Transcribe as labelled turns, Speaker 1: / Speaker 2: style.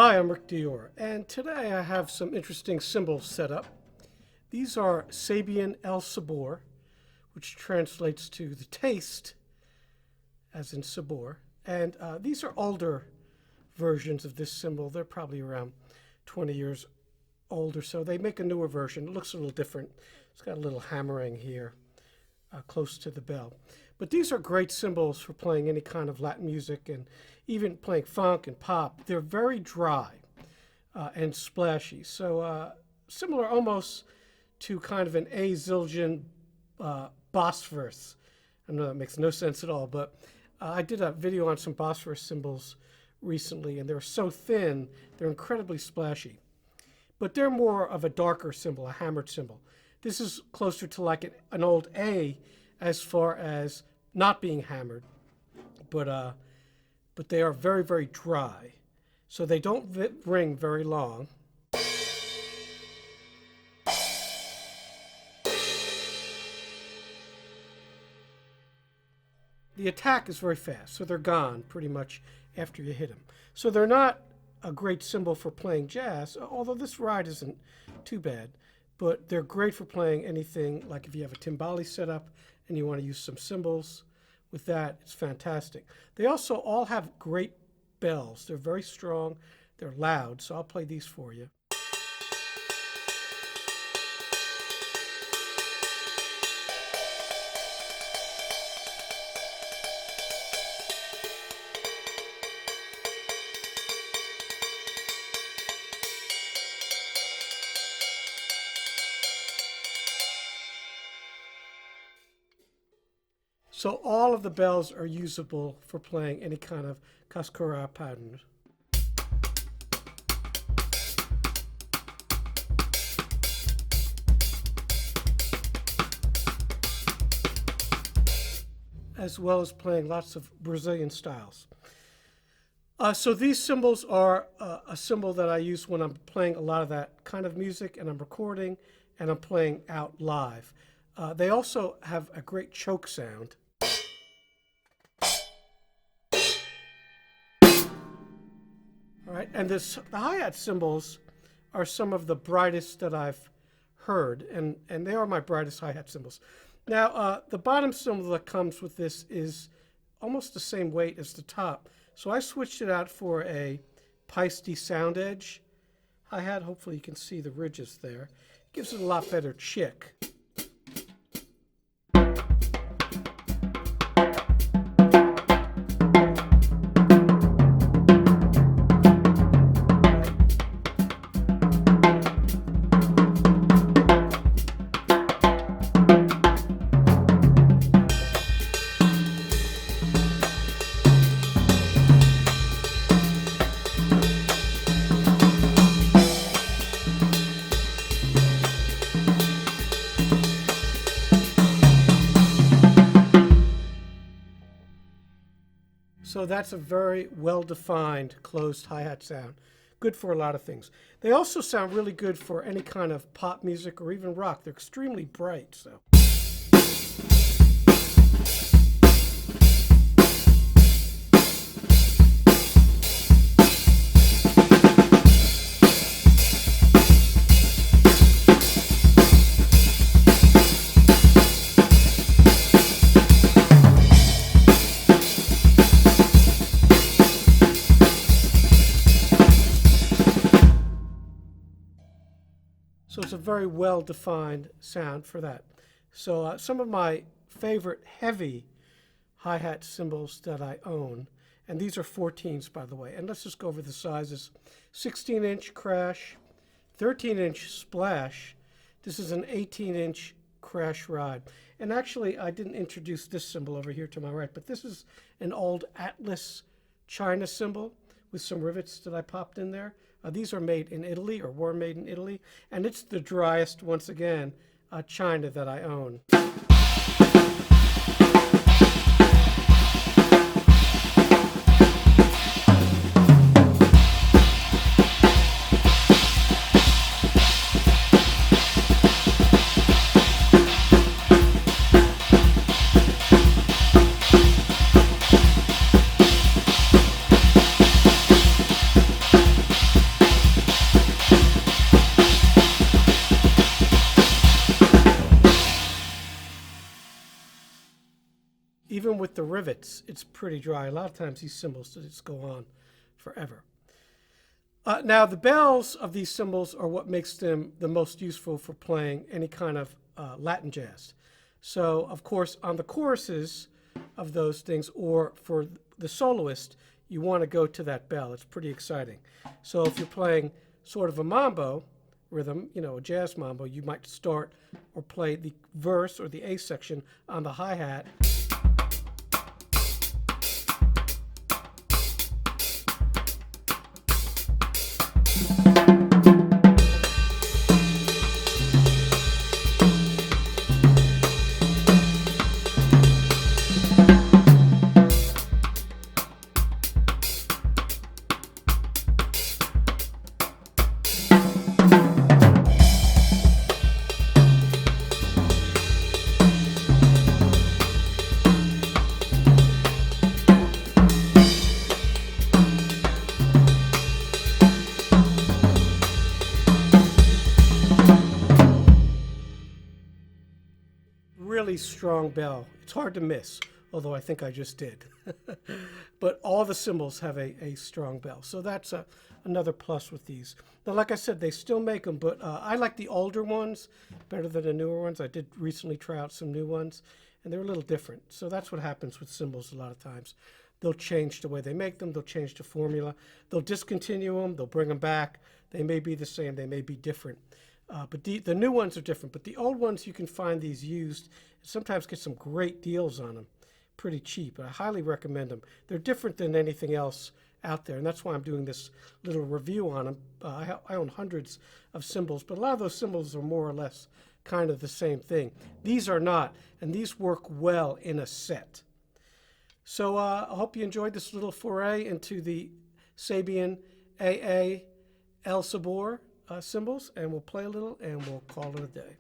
Speaker 1: Hi, I'm Rick Dior, and today I have some interesting cymbals set up. These are Sabian El Sabor, which translates to the taste, as in sabor. And these are older versions of this cymbal. They're probably around 20 years old or so. They make a newer version. It looks a little different. It's got a little hammering here close to the bell. But these are great cymbals for playing any kind of Latin music and even playing funk and pop. They're very dry and splashy. So similar almost to kind of an A Zildjian Bosphorus. I know that makes no sense at all, but I did a video on some Bosphorus cymbals recently, and they're so thin, they're incredibly splashy. But they're more of a darker cymbal, a hammered cymbal. This is closer to like an old A as far as not being hammered, but they are very, very dry. So they don't ring very long. The attack is very fast, so they're gone pretty much after you hit them. So they're not a great cymbal for playing jazz, although this ride isn't too bad. But they're great for playing anything, like if you have a timbali set up and you want to use some cymbals with that, it's fantastic. They also all have great bells. They're very strong, they're loud, so I'll play these for you. So all of the bells are usable for playing any kind of cascora pattern. As well as playing lots of Brazilian styles. So these cymbals are a cymbal that I use when I'm playing a lot of that kind of music and I'm recording and I'm playing out live. They also have a great choke sound. All right, and the hi-hat cymbals are some of the brightest that I've heard, and they are my brightest hi-hat cymbals. Now, the bottom cymbal that comes with this is almost the same weight as the top, so I switched it out for a Paiste sound edge hi-hat. Hopefully you can see the ridges there. It gives it a lot better chick. So that's a very well-defined closed hi-hat sound. Good for a lot of things. They also sound really good for any kind of pop music or even rock. They're extremely bright, so. So it's a very well-defined sound for that. So some of my favorite heavy hi-hat cymbals that I own, and these are 14s by the way, and let's just go over the sizes. 16-inch crash, 13-inch splash. This is an 18-inch crash ride. And actually I didn't introduce this cymbal over here to my right, but this is an old Atlas China cymbal with some rivets that I popped in there. These are made in Italy, or were made in Italy, and it's the driest, once again, China that I own. Even with the rivets, it's pretty dry. A lot of times these cymbals just go on forever. Now, the bells of these cymbals are what makes them the most useful for playing any kind of Latin jazz. So, of course, on the choruses of those things, or for the soloist, you want to go to that bell. It's pretty exciting. So if you're playing sort of a mambo rhythm, you know, a jazz mambo, you might start or play the verse or the A section on the hi-hat. Really strong bell. It's hard to miss, although I think I just did. But all the cymbals have a strong bell, so that's another plus with these. Now, like I said, they still make them, but I like the older ones better than the newer ones. I did recently try out some new ones, and they're a little different. So that's what happens with cymbals a lot of times. They'll change the way they make them. They'll change the formula. They'll discontinue them. They'll bring them back. They may be the same. They may be different. But the new ones are different. But the old ones, you can find these used. Sometimes get some great deals on them, pretty cheap. I highly recommend them. They're different than anything else out there, and that's why I'm doing this little review on them. I own hundreds of cymbals, but a lot of those cymbals are more or less kind of the same thing. These are not, and these work well in a set. So I hope you enjoyed this little foray into the Sabian AA El Sabor cymbals, and we'll play a little and we'll call it a day.